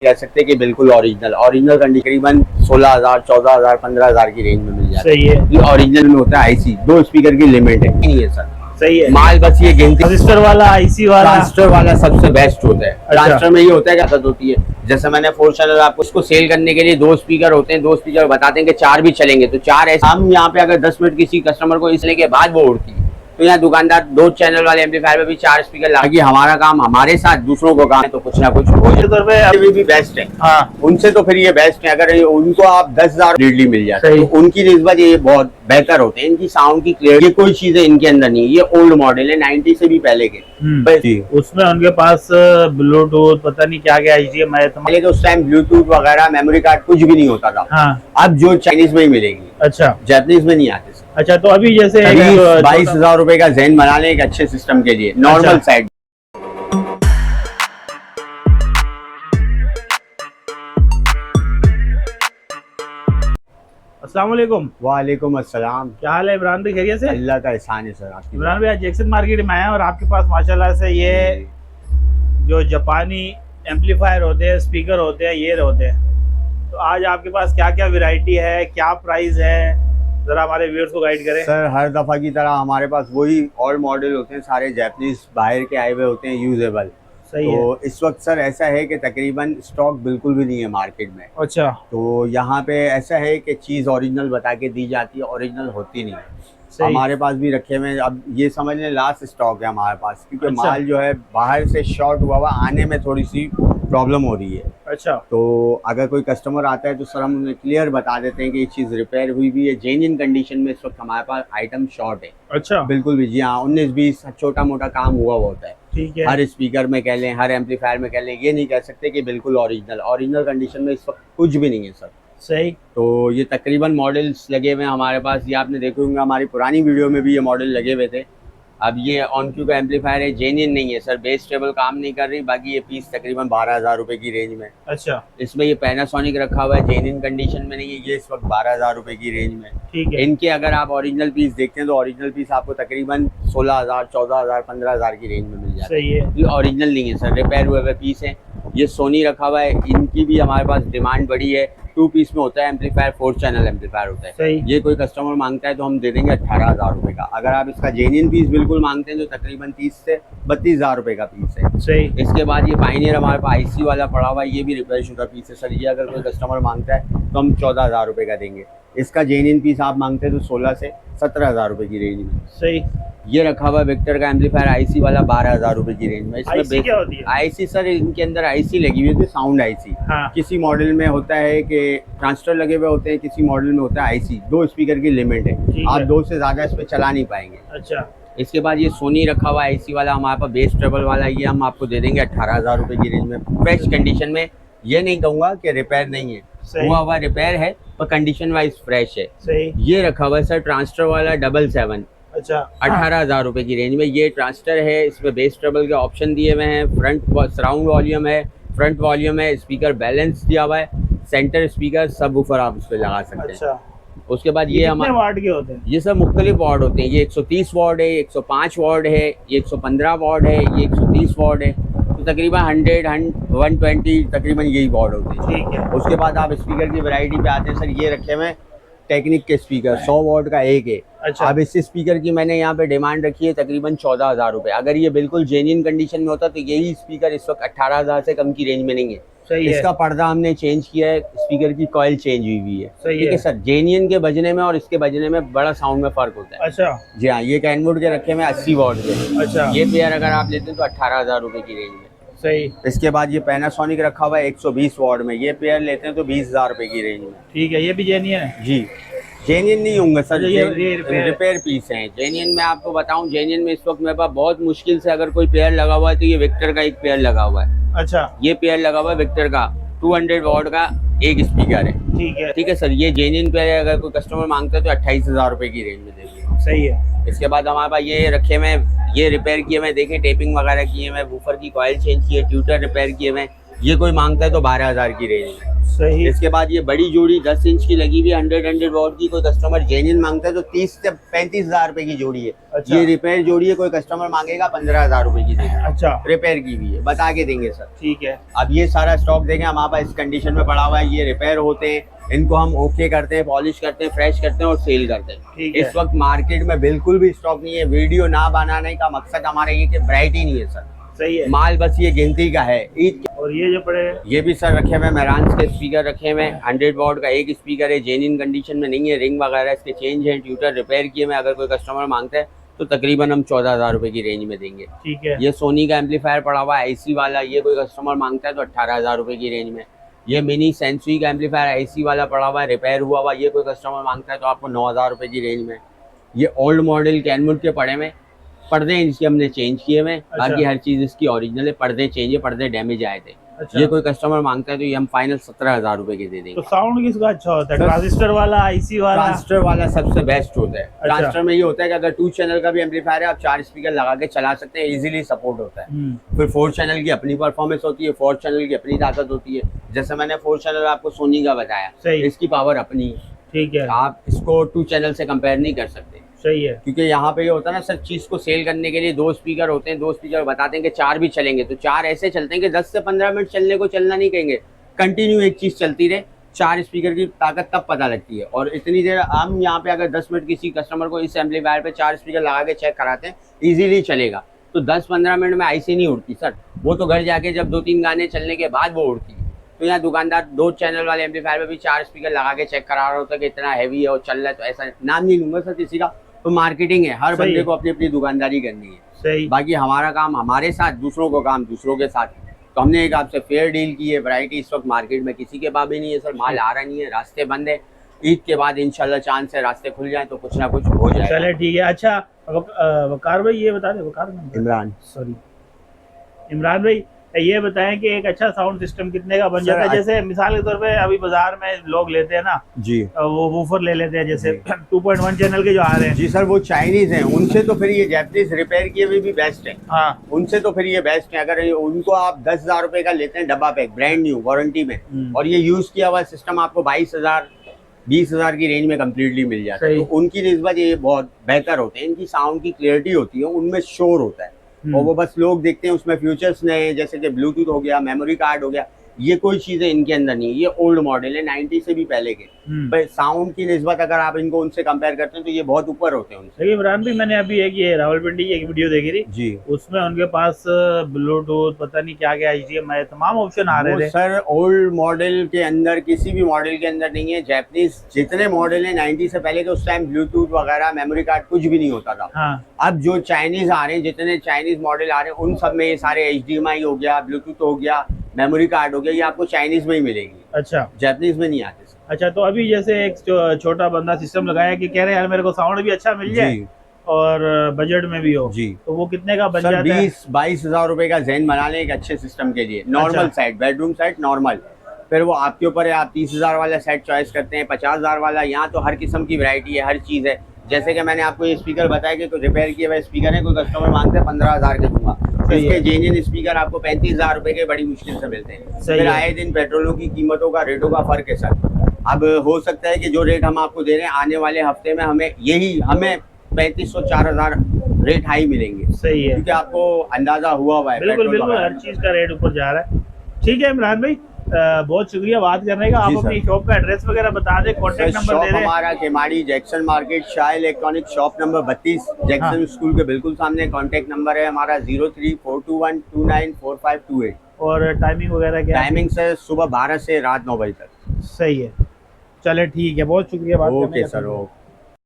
कह सकते हैं कि बिल्कुल ओरिजिनल ओरिजिनल कंडीशन तकरीबन 16,000 14,000 15,000 की रेंज में मिल जाता है। सही है। ये ओरिजिनल में होता है आईसी, 2 स्पीकर की लिमिट है नहीं है सर। सही है। माल बस ये गिनती ट्रांजिस्टर वाला आईसी वाला ट्रांजिस्टर वाला सबसे बेस्ट होता है। अच्छा। ट्रांजिस्टर में ये होता है कि आदत होती है, जैसे मैंने 4 चैनल आपको उसको सेल करने के लिए 2 स्पीकर होते हैं, 2 स्पीकर बताते हैं कि 4 भी चलेंगे तो 4 ऐसे हम यहाँ पे अगर 10 मिनट किसी कस्टमर को इसने के बाद वो उड़ती है तो यहाँ दुकानदार 2 चैनल वाले एम्पलीफायर में भी 4 स्पीकर लगा कि हमारा काम हमारे साथ दूसरों को काम है तो कुछ ना कुछ हो जाए। अभी भी बेस्ट है हाँ। उनसे तो फिर ये बेस्ट है। अगर उनको आप 10,000 लीडली मिल जाते हैं सही। तो उनकी निस्बत ये बहुत बेहतर होते हैं। इनकी साउंड की क्लियरिटी कोई चीजें इनके अंदर नहीं है। ये ओल्ड मॉडल है 90 से भी पहले के। जी। उसमें उनके पास ब्लूटूथ पता नहीं क्या क्या HDMI है। पहले तो उस टाइम ब्लूटूथ वगैरह मेमोरी कार्ड कुछ भी नहीं होता था। हाँ। अब जो चाइनीज में ही मिलेगी, अच्छा जापानीज में नहीं आते। अच्छा, तो अभी जैसे 22,000 रुपए का ज़हन बनाने एक अच्छे सिस्टम के लिए नॉर्मल साइड। अस्सलाम वालेकुम। वालेकुम अस्सलाम। क्या हाल है इमरान भाई, खैरियत से? अल्लाह का एहसान है सर आपकी। इमरान भाई आज जैक्सन मार्केट में आए हैं और आपके पास माशाल्लाह से ये जो जापानी एम्पलीफायर होते हैं, स्पीकर होते हैं, ये होते हैं, तो आज आपके पास क्या क्या वैरायटी है, क्या प्राइस है, जरा हमारे व्यूअर्स को गाइड करें। सर हर दफा की तरह हमारे पास वही ओल्ड मॉडल होते हैं, सारे जापानीज बाहर के आए हुए होते हैं, यूजेबल। सही तो है। इस वक्त सर ऐसा है कि तकरीबन स्टॉक बिल्कुल भी नहीं है मार्केट में। अच्छा। तो यहाँ पे ऐसा है कि चीज़ ओरिजिनल बता के दी जाती है, ओरिजिनल होती नहीं है। हमारे पास भी रखे हुए हैं, अब ये समझ लें लास्ट स्टॉक है हमारे पास, क्योंकि अच्छा। माल जो है बाहर से शॉर्ट हुआ आने में थोड़ी सी प्रॉब्लम हो रही है। अच्छा। तो अगर कोई कस्टमर आता है तो सर हम उन्हें क्लियर बता देते हैं कि ये चीज़ रिपेयर हुई भी है, जेन्युइन कंडीशन में इस वक्त हमारे पास आइटम शॉर्ट है। अच्छा। बिल्कुल भी जी हाँ, 19-20 छोटा मोटा काम हुआ होता है। ठीक है। हर स्पीकर में कह लें, हर एम्पलीफायर में कह लें, ये नहीं कह सकते कि बिल्कुल ओरिजिनल कंडीशन में इस वक्त कुछ भी नहीं है सर। सही। तो ये तकरीबन मॉडल्स लगे हुए हैं हमारे पास। ये आपने देखे होंगे हमारी पुरानी वीडियो में भी ये मॉडल लगे हुए थे। अब ये ऑन क्यू का एम्पलीफायर है, जेन्युइन नहीं है सर, बेस टेबल काम नहीं कर रही। बाकी ये पीस तकरीबन 12,000 रुपए की रेंज में। अच्छा। इसमें ये पैनासोनिक रखा हुआ है, जेन्युइन कंडीशन में नहीं है, ये इस वक्त 12,000 रुपए की रेंज में। ठीक है। इनके अगर आप ओरिजिनल पीस देखते हैं तो ओरिजिनल पीस आपको तकरीबन 16,000 14,000 15,000 की रेंज में मिल जाता है। सही है। ये ओरिजिनल नहीं है सर, रिपेयर हुए हुए पीस है। ये सोनी रखा हुआ है, इनकी भी हमारे पास डिमांड बड़ी है। 2 पीस में होता है एम्पलीफायर, 4 चैनल एम्पलीफायर होता है। सही। ये कोई कस्टमर मांगता है तो हम दे देंगे 18,000 रुपए का। अगर आप इसका जेन्युइन पीस बिल्कुल मांगते हैं तो तकरीबन 30 से 32,000 रुपए का पीस है। सही। इसके बाद ये पाइनियर हमारे पास आईसी वाला पड़ा हुआ है, ये भी रिपेयर शुदा पीस है सर। ये अगर कोई कस्टमर मांगता है तो हम 14,000 रुपए का देंगे। इसका जेन्युइन पीस आप मांगते हैं तो 16 से 17,000 रुपए की रेंज में। सही। ये रखा हुआ विक्टर का एम्पलीफायर आईसी वाला 12,000 रुपए की रेंज में। आईसी क्या होती है? आईसी सर इनके अंदर आईसी लगी हुई होती है, साउंड आईसी। हाँ। किसी मॉडल में होता है कि ट्रांजिस्टर लगे हुए होते हैं, किसी मॉडल में होता है आईसी। 2 स्पीकर की लिमिट है, आप 2 से ज्यादा इस पे चला नहीं पाएंगे। अच्छा। इसके बाद ये सोनी रखा हुआ आईसी वाला हमारे पास बेस ट्रेबल वाला, ये हम आपको दे देंगे 18,000 रुपए की रेंज में, फ्रेश कंडीशन में। ये नहीं कहूंगा कि रिपेयर नहीं है, हुआ रिपेयर है पर कंडीशन वाइज फ्रेश है। सही। ये रखा हुआ है सर ट्रांजिस्टर वाला 777। अच्छा। 18,000 रुपए की रेंज में ये ट्रांजिस्टर है। इसमें बेस ट्रेबल के ऑप्शन दिए हुए हैं, फ्रंट सराउंड वॉल्यूम है, फ्रंट वॉल्यूम है, स्पीकर बैलेंस दिया हुआ है, सेंटर स्पीकर, सब वूफर आप इस पे लगा सकते हैं। अच्छा। उसके बाद ये कितने वाट के होते हैं? ये सब मुख्तलिफ वाट होते हैं। ये 130 वाट है, 105 वाट है, ये 115 वाट है, ये 130 वाट है। तो तकरीबन 120 तकरीबन यही वाट होते हैं। ठीक है। उसके बाद आप स्पीकर की वैरायटी पे आते हैं सर। ये रखे हुए टेक्निक के स्पीकर 100 वाट का एक है। अच्छा। अब इस स्पीकर की मैंने यहाँ पे डिमांड रखी है तकरीबन 14,000 रुपए। अगर ये बिल्कुल जेन्युइन कंडीशन में होता तो यही स्पीकर इस वक्त 18,000 से कम की रेंज में नहीं है। सही है। इसका पर्दा हमने चेंज किया है, स्पीकर की कॉइल चेंज हुई है। सही ठीक है सर। जेन्युइन के बजने में और इसके बजने में बड़ा साउंड में फर्क होता है। अच्छा। जी हाँ। ये कैनवुड के रखे हुए 80 वाट के। अच्छा। ये पेयर अगर आप लेते हैं तो 18,000 रुपए की रेंज में। सही। इसके बाद ये पैनासोनिक रखा हुआ है 120 वाट में, ये पेयर लेते हैं तो 20,000 रुपए की रेंज में। ठीक है। ये भी जेन्युइन है? जी। जेन्युइन नहीं होंगे सर, ये रिपेयर पीस हैं। जेन्युइन में आपको बताऊं, जेन्युइन में इस वक्त मेरे पास बहुत मुश्किल से अगर कोई पेयर लगा हुआ है तो ये विक्टर का एक पेयर लगा हुआ है। अच्छा। ये पेयर लगा हुआ है विक्टर का, 200 वाट का एक स्पीकर है। ठीक है। ठीक है सर। ये जेन्युइन पेयर है, अगर कोई कस्टमर मांगता है तो 28,000 रुपए की रेंज में देंगे। सही है। इसके बाद हमारे पास ये रखे हुए, ये रिपेयर किए हुए, देखें टेपिंग वगैरह किए हुए, वूफर की कॉइल चेंज की है, ट्यूटर रिपेयर किए हुए, ये कोई मांगता है तो 12,000 की रेंज में। सही। इसके बाद ये बड़ी जोड़ी 10 इंच की लगी हुई 100 वॉट की, कोई कस्टमर जेन्युइन मांगता है तो 30 से 35,000 रुपए की जोड़ी है। अच्छा। ये रिपेयर जोड़ी है, कोई कस्टमर मांगेगा 15,000 रुपए की देंगे। अच्छा, रिपेयर की भी है, बता के देंगे सर। ठीक है। अब ये सारा स्टॉक देखें हमारे पास इस कंडीशन में पड़ा हुआ है, ये रिपेयर होते हैं, इनको हम ओके करते हैं, पॉलिश करते हैं, फ्रेश करते हैं और सेल करते हैं। ठीक है। इस वक्त मार्केट में बिल्कुल भी स्टॉक नहीं है। वीडियो ना बनाने का मकसद हमारा ये कि वैरायटी नहीं है सर, सही है। माल बस ये गिनती का है। ईद और ये जो पड़े ये भी सर रखे हुए मेरान्स के स्पीकर रखे हुए, 100 वॉट का एक स्पीकर है, जेन्युइन कंडीशन में नहीं है, रिंग वगैरह इसके चेंज है, ट्यूटर रिपेयर किए में। अगर कोई कस्टमर मांगता है तो तकरीबन हम 14,000 रुपए की रेंज में देंगे। ठीक है। ये सोनी का एम्पलीफायर पड़ा हुआ है एसी वाला, ये कोई कस्टमर मांगता है तो 18,000 रुपए की रेंज में। ये मिनी सेंसुई का एम्पलीफायर एसी वाला पड़ा हुआ है, रिपेयर हुआ हुआ, ये कोई कस्टमर मांगता है तो आपको 9,000 रुपए की रेंज में। ये ओल्ड मॉडल कैनवुड के पड़े में, पर्दे इसके हमने चेंज किए हुए। अच्छा। बाकी हर चीज़ इसकी ओरिजिनल है, पर्दे चेंज है, पर्दे डैमेज आए थे। अच्छा। ये कोई कस्टमर मांगता है तो ये हम फाइनल 17,000 रुपए के दे तो देंगे। साउंड किसका अच्छा होता है? सर, ट्रांजिस्टर वाला, आईसी वाला? ट्रांजिस्टर वाला सबसे बेस्ट होता है। अच्छा। ट्रांजिस्टर में ये होता है कि अगर 2 चैनल का भी एम्पलीफायर है, आप 4 स्पीकर लगा के चला सकते हैं, इजीली सपोर्ट होता है। फिर 4 चैनल की अपनी परफॉर्मेंस होती है, 4 चैनल की अपनी ताकत होती है। जैसे मैंने 4 चैनल आपको सोनी का बताया, सही। इसकी पावर अपनी है। ठीक है। आप इसको 2 चैनल से कंपेयर नहीं कर सकते, सही है। क्योंकि यहाँ पे ये होता है ना सर, चीज को सेल करने के लिए 2 स्पीकर होते हैं, 2 स्पीकर बताते हैं कि 4 भी चलेंगे, तो 4 ऐसे चलते हैं कि 10 से 15 मिनट चलने को चलना नहीं कहेंगे, कंटिन्यू एक चीज चलती रहे। 4 स्पीकर की ताकत तब पता लगती है। और इतनी देर हम यहाँ पे अगर 10 मिनट किसी कस्टमर को इस एम्पलीफायर पे 4 स्पीकर लगा के चेक कराते हैं, इजीली चलेगा, तो 10-15 मिनट में ऐसे नहीं उड़ती सर। वो तो घर जाके जब 2-3 गाने चलने के बाद वो उड़ती है। तो यहाँ दुकानदार 2 चैनल वाले एम्पलीफायर पे भी 4 स्पीकर लगा के चेक करा रहा होता है कि इतना हैवी है और चल रहा है। तो ऐसा नाम नहीं लूंगा सर किसी का, तो मार्केटिंग है, हर बंदे को अपनी अपनी दुकानदारी करनी है। सही। बाकी हमारा काम हमारे साथ, दूसरों को काम दूसरों के साथ। तो हमने एक आपसे फेयर डील की है। वैरायटी इस वक्त मार्केट में किसी के पास भी नहीं है सर, माल आ रहा नहीं है, रास्ते बंद है। ईद के बाद इंशाल्लाह चांद से रास्ते खुल जाए तो कुछ ना कुछ हो जाए। चले ठीक है। अच्छा वकार भाई, ये बता दे, वकार इमरान, सॉरी इमरान भाई, ये बताएं कि एक अच्छा साउंड सिस्टम कितने का बन जाता है? जैसे मिसाल के तौर पे अभी बाजार में लोग लेते हैं ना जी, वो वूफर ले लेते हैं, जैसे 2.1 चैनल के जो आ रहे हैं। जी सर, वो चाइनीज हैं, उनसे तो फिर ये जैपनीज रिपेयर किए हुए भी बेस्ट है। हाँ। उनसे तो फिर ये बेस्ट है। अगर उनको आप 10,000 रुपए का लेते हैं डब्बा पैक, ब्रांड न्यू वारंटी में, और ये यूज किया हुआ सिस्टम आपको 22,000 20,000 की रेंज में कम्प्लीटली मिल जाता है, तो उनकी निस्बत ये बहुत बेहतर होते हैं। इनकी साउंड की क्लियरिटी होती है, उनमें शोर होता है, और वो बस लोग देखते हैं उसमें फ्यूचर्स नए, जैसे कि ब्लूटूथ हो गया, मेमोरी कार्ड हो गया, ये कोई चीजें इनके अंदर नहीं है। ये ओल्ड मॉडल है, 90 से भी पहले के। पर साउंड की निस्बत अगर आप इनको उनसे कंपेयर करते हैं तो ये बहुत ऊपर होते हैं उनसे। देखिए इमरान भी, मैंने अभी एक ये रावलपिंडी की एक वीडियो देखी थी जी, उसमें उनके पास ब्लूटूथ, पता नहीं क्या क्या HDMI तमाम ऑप्शन आ रहे थे। सर ओल्ड मॉडल के अंदर, किसी भी मॉडल के अंदर नहीं है। जैपनीज जितने मॉडल है 90 से पहले के, उस टाइम ब्लूटूथ वगैरह, मेमोरी कार्ड कुछ भी नहीं होता था। हाँ। अब जो चाइनीज आ रहे हैं, जितने चाइनीज मॉडल आ रहे हैं, उन सब में ये सारे HDMI हो गया, ब्लूटूथ हो गया, मेमोरी कार्ड हो गया, ये आपको चाइनीज में ही मिलेगी। अच्छा, जैपनीज में नहीं आते। अच्छा, तो अभी जैसे एक छोटा बंदा सिस्टम लगाया कि कह रहे यार मेरे को साउंड भी अच्छा मिल जाए और बजट में भी हो जी, तो वो कितने का बन सर जाता है? 20-22 हजार रुपए का जहन बना लें एक अच्छे सिस्टम के लिए। Normal set, bedroom set normal, फिर वो आपके ऊपर है, आप 30,000 वाला सेट चॉइस करते हैं, 50,000 वाला। यहाँ तो हर किस्म की वैरायटी है, हर चीज़ है। जैसे कि मैंने आपको ये स्पीकर बताया कि कोई रिपेयर किए हुए स्पीकर है, कोई कस्टमर मांगते हैं 15,000 के दूंगा, इसके जेन्युइन स्पीकर आपको 35,000 रुपए के बड़ी मुश्किल से मिलते हैं। फिर आए दिन पेट्रोलों की कीमतों का, रेटों का फर्क है सर। अब हो सकता है कि जो रेट हम आपको दे रहे हैं, आने वाले हफ्ते में हमें 3500-4,000 रेट हाई मिलेंगे। सही है, क्योंकि आपको अंदाजा हुआ है। बिल्कुल बिल्कुल, हर चीज का रेट ऊपर जा रहा है। ठीक है इमरान भाई, बहुत शुक्रिया बात करने का। आप अपनी शॉप का एड्रेस वगैरह बता दें, कॉन्टेक्ट नंबर दे दें। हमारा Keamari Jackson market, Shah electronic shop number 32, Jackson school के बिल्कुल सामने। कॉन्टेक्ट नंबर है हमारा 0342129458। और टाइमिंग वगैरह क्या? टाइमिंग सर सुबह 12 से रात 9 बजे तक। सही है, चले ठीक है, बहुत शुक्रिया बात करने का। Okay sir, okay.